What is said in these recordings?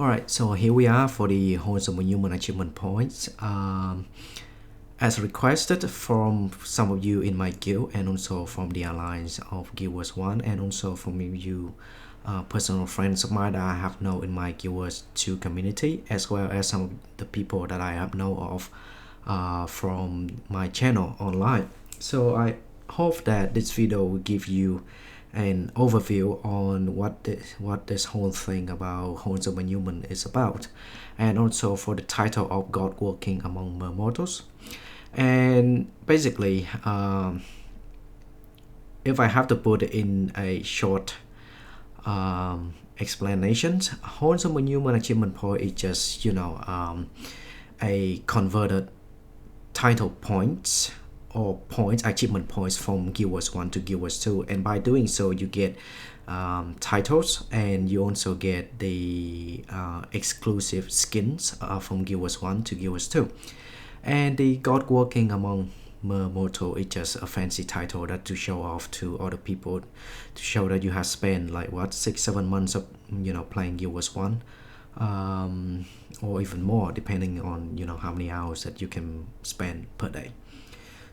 Alright, so here we are for the Wholesome Human Achievement Points. As requested from some of you in my guild and also from the alliance of Guild Wars 1 and also from you personal friends of mine that I have known in my Guild Wars 2 community, as well as some of the people that I have known of from my channel online. So I hope that this video will give you an overview on what this whole thing about wholesome human is about, and also for the title of God working among mere mortals. And basically, if I have to put it in a short explanations, wholesome human achievement point is just a converted title points or points, achievement points from Guild Wars 1 to Guild Wars 2, and by doing so you get titles, and you also get the exclusive skins from Guild Wars 1 to Guild Wars 2. And the God Working Among Mere Mortal is just a fancy title that to show off to other people, to show that you have spent like what 6-7 months of playing Guild Wars 1, or even more depending on how many hours that you can spend per day.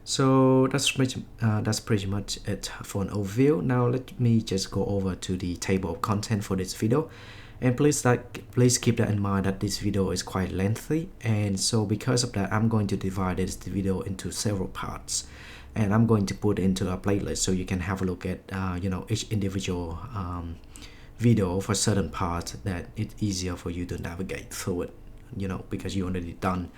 So that's pretty much it for an overview. Now let me just go over to the table of content for this video, and please keep that in mind that this video is quite lengthy, and so because of that I'm going to divide this video into several parts, and I'm going to put it into a playlist so you can have a look at each individual video for certain parts, that it's easier for you to navigate through it, because you already done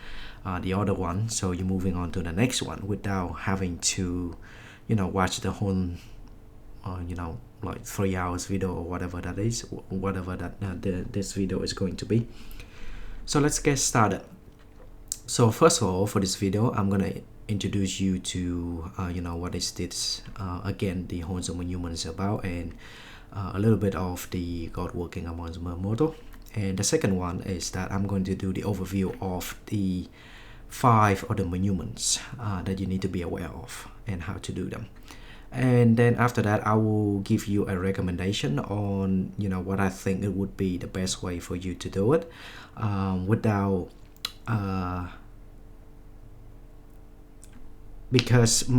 the other one, so you're moving on to the next one without having to watch the whole like 3 hours video or whatever that is, whatever that this video is going to be. So let's get started. So first of all, for this video I'm gonna introduce you to what is this again, the wholesome human is about, and a little bit of the God working among mere mortal. And the second one is that I'm going to do the overview of the 5 other monuments that you need to be aware of and how to do them. And then after that I will give you a recommendation on what I think it would be the best way for you to do it without because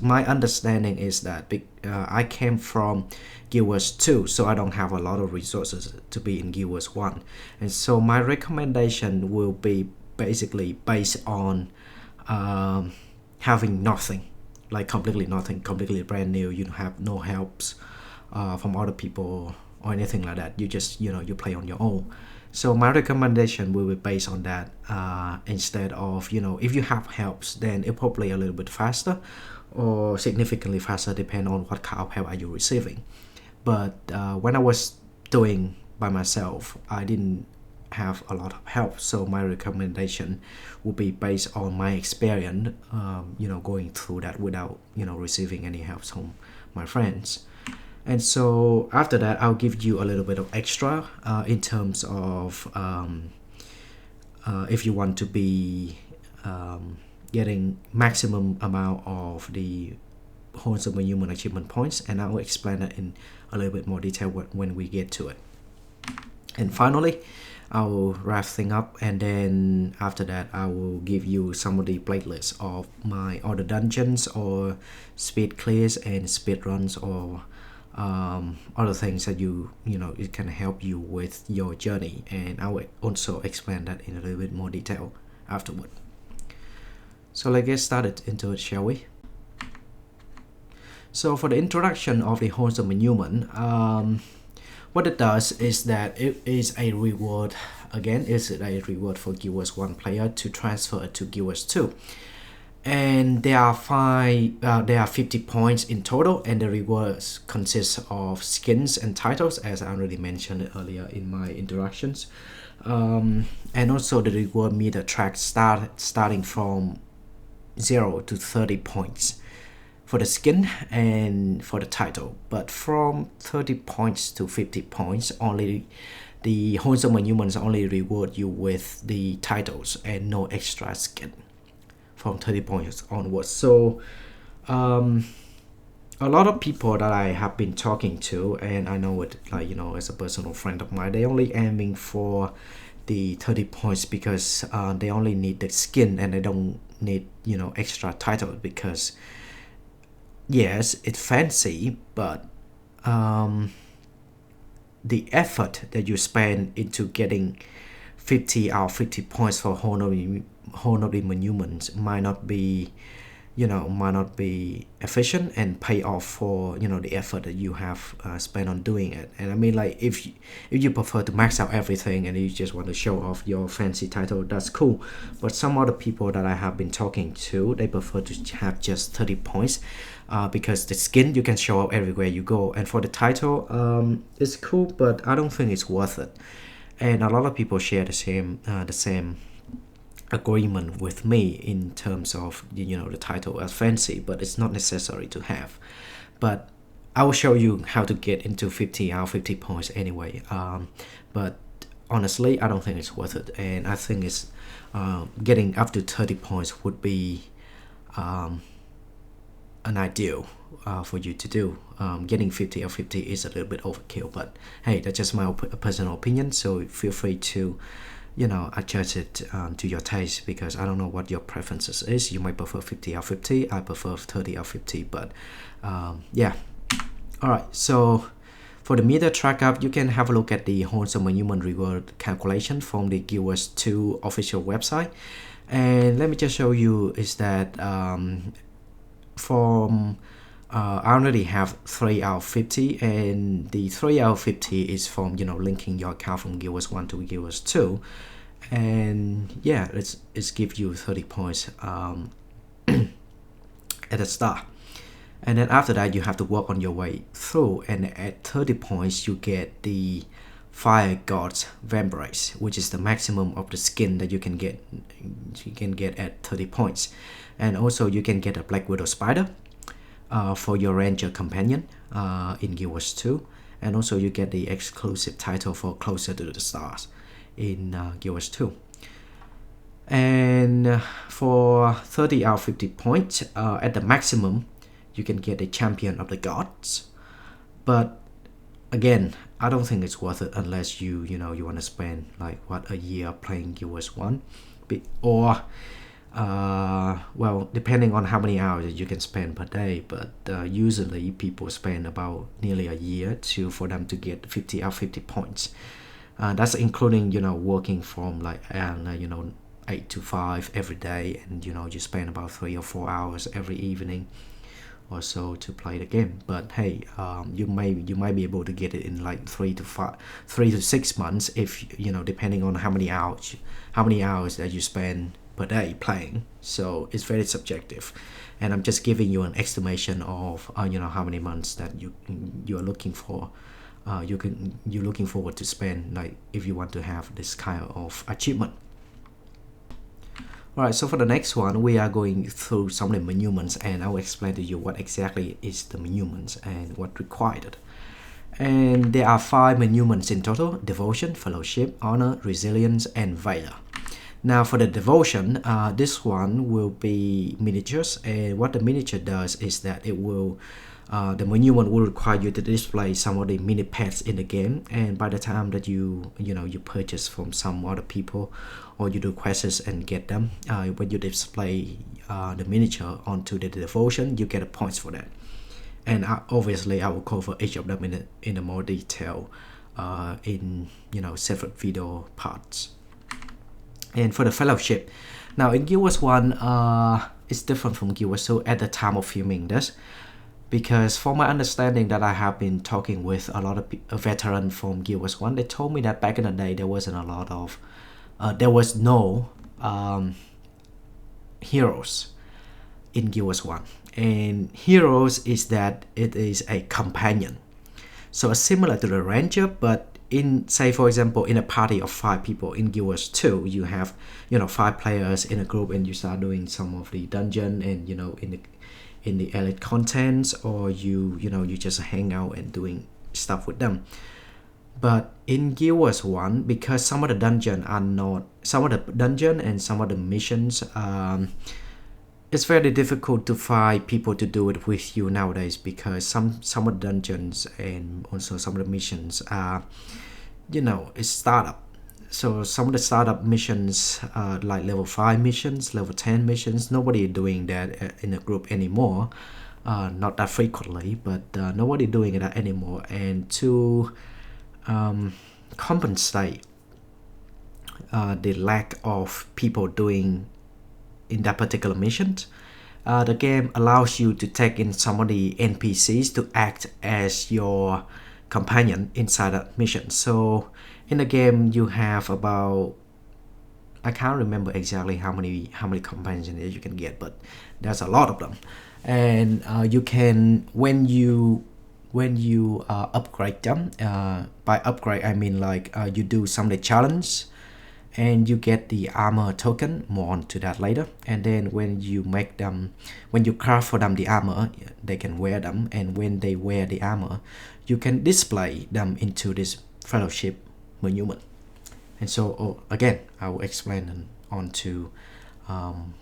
my understanding is that I came from Guild Wars 2, so I don't have a lot of resources to be in Guild Wars 1, and so my recommendation will be basically based on having nothing, like completely nothing, completely brand new. You have no helps from other people or anything like that. You just you play on your own. So my recommendation will be based on that, instead of if you have helps, then it probably a little bit faster or significantly faster depending on what kind of help are you receiving. But when I was doing by myself, I didn't have a lot of help, so my recommendation would be based on my experience going through that without receiving any help from my friends. And so after that I'll give you a little bit of extra in terms of if you want to be getting maximum amount of the wholesome human achievement points, and I will explain that in a little bit more detail when we get to it. And finally I will wrap things up, and then after that I will give you some of the playlists of my other dungeons or speed clears and speed runs, or other things that it can help you with your journey, and I will also explain that in a little bit more detail afterward. So let's get started into it, shall we? So for the introduction of the wholesome human, what it does is that it is a reward. Again, it's a reward for Guild Wars 1 player to transfer it to Guild Wars 2. And there are 50 points in total, and the rewards consist of skins and titles, as I already mentioned earlier in my introductions. And also the reward meter track starting from 0 to 30 points for the skin and for the title, but from 30 points to 50 points only the wholesome humans only reward you with the titles and no extra skin from 30 points onwards. So a lot of people that I have been talking to, and I know it, like, as a personal friend of mine, they only aiming for the 30 points because they only need the skin and they don't need, extra title, because yes, it's fancy, but the effort that you spend into getting 50 or 50 points for whole of the monuments might not be efficient and pay off for the effort that you have spent on doing it. And I mean, like, if you prefer to max out everything and you just want to show off your fancy title, that's cool. But some other people that I have been talking to, they prefer to have just 30 points, because the skin you can show up everywhere you go, and for the title, it's cool, but I don't think it's worth it. And a lot of people share the same agreement with me in terms of the title as fancy, but it's not necessary to have. But I will show you how to get into 50 out of 50 points anyway. But honestly, I don't think it's worth it, and I think it's getting up to 30 points would be an ideal for you to do. Getting 50 or 50 is a little bit overkill, but hey, that's just my personal opinion, so feel free to adjust it to your taste, because I don't know what your preferences is. You might prefer 50 out of 50, I prefer 30 out of 50, but yeah. Alright, so for the meter track up, you can have a look at the wholesome monument reward calculation from the Guild Wars 2 official website. And let me just show you is that from I already have 3 out of 50, and the 3 out of 50 is from linking your account from Guild Wars 1 to Guild Wars 2, and yeah, it's give you 30 points at the start, and then after that you have to work on your way through, and at 30 points you get the Fire God's Vambrace, which is the maximum of the skin that you can get at 30 points. And also you can get a Black Widow Spider for your Ranger companion in Guild Wars 2, and also you get the exclusive title for Closer to the Stars in Guild Wars 2. And for 30 out of 50 points, at the maximum you can get a Champion of the Gods, but again, I don't think it's worth it unless you want to spend like a year playing Guild Wars 1, or well, depending on how many hours you can spend per day, but usually people spend about nearly a year for them to get 50 out of 50 points. That's including working from like 8 to 5 every day, and you spend about 3 or 4 hours every evening or so to play the game. But hey, you might be able to get it in like 3 to 6 months, if depending on how many hours that you spend per day playing. So it's very subjective, and I'm just giving you an estimation of how many months that you are looking for. You're looking forward to spend, like, if you want to have this kind of achievement. Alright, so for the next one, we are going through some of the monuments, and I will explain to you what exactly is the monuments and what required. And there are 5 monuments in total: Devotion, Fellowship, Honor, Resilience, and Valor. Now for the Devotion, this one will be miniatures, and what the miniature does is that it will the monument will require you to display some of the mini pets in the game, and by the time that you purchase from some other people, or you do quests and get them, when you display the miniature onto the Devotion, you get a points for that. And obviously I will cover each of them in a more detail in separate video parts. And for the Fellowship, now in Guild Wars 1, it's different from Guild Wars 2 at the time of filming this, because from my understanding that I have been talking with a lot of veterans from Guild Wars 1, they told me that back in the day there was no heroes in Guild Wars 1. And heroes is that it is a companion, so it's similar to the Ranger, but in, say for example, in a party of 5 people in Guild Wars 2, you have 5 players in a group, and you start doing some of the dungeon and in the elite contents, or you just hang out and doing stuff with them. But in Guild Wars 1, because some of the dungeon and some of the missions, it's very difficult to find people to do it with you nowadays, because some of the dungeons and also some of the missions are, it's startup. So some of the startup missions, like level 5 missions, level 10 missions, nobody doing that in a group anymore. Not that frequently, but nobody doing that anymore. And to compensate the lack of people doing in that particular mission, the game allows you to take in some of the NPCs to act as your companion inside that mission. So in the game you have about, I can't remember exactly how many companions you can get, but there's a lot of them. And you can, when you upgrade them, by upgrade I mean like you do some of the challenge and you get the armor token. More on to that later. And then when you make them, when you craft for them the armor, they can wear them, and when they wear the armor you can display them into this fellowship monument. And so again, I will explain on to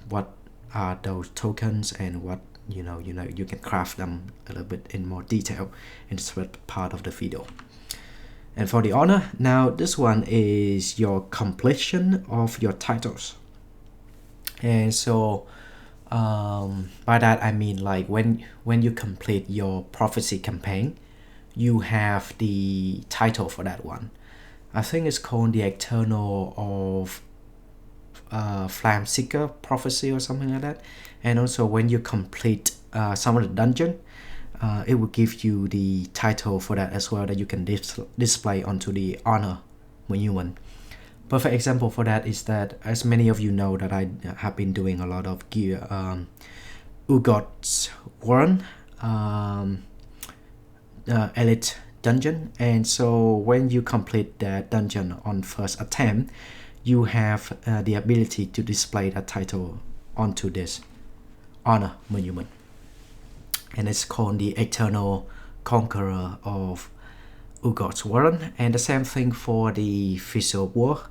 what are those tokens and what you can craft them a little bit in more detail in this part of the video. And for the honor, now this one is your completion of your titles. And so by that I mean like when you complete your prophecy campaign, you have the title for that one. I think it's called the Eternal of Flame Seeker Prophecy or something like that. And also when you complete some of the dungeon, it will give you the title for that as well, that you can display onto the honor monument. Perfect example for that is that, as many of you know, that I have been doing a lot of gear Urgot's Warren elite dungeon. And so when you complete that dungeon on first attempt, you have the ability to display that title onto this honor monument, and it's called the Eternal Conqueror of Urgot's Warren. And the same thing for the Fist of War,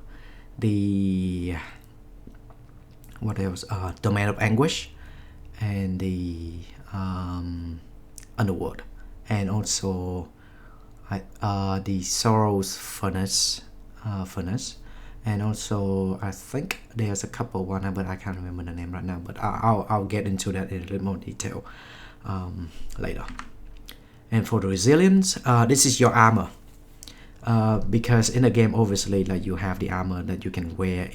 the what else? Domain of Anguish, and the Underworld, and also the Sorrow's Furnace, and also I think there's a couple one, but I can't remember the name right now. But I'll get into that in a little more detail later. And for the resilience, this is your armor, because in the game obviously like you have the armor that you can wear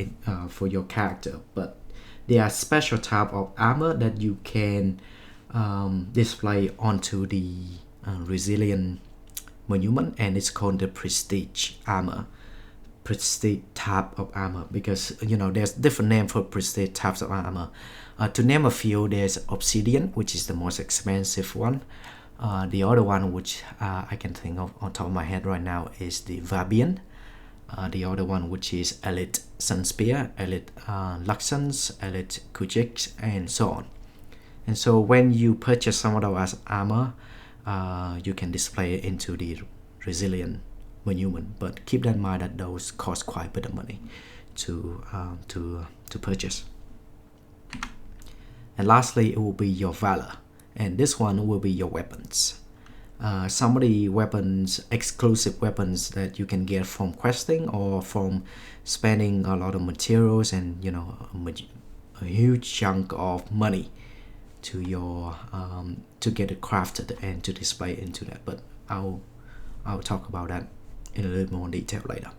for your character, but there are special type of armor that you can display onto the resilient monument, and it's called the prestige armor, prestige type of armor, because there's different name for prestige types of armor. To name a few, there's obsidian, which is the most expensive one. The other one which I can think of on top of my head right now is the Vabian. The other one which is elite Sunspear, elite Luxons, elite Kujix, and so on. And so when you purchase some of those armor, you can display it into the resilient monument, but keep that in mind that those cost quite a bit of money to purchase. And lastly, it will be your Valor, and this one will be your weapons. Some of the weapons, exclusive weapons that you can get from questing or from spending a lot of materials and a huge chunk of money to your to get it crafted and to display into that. But I'll talk about that in a little more detail later.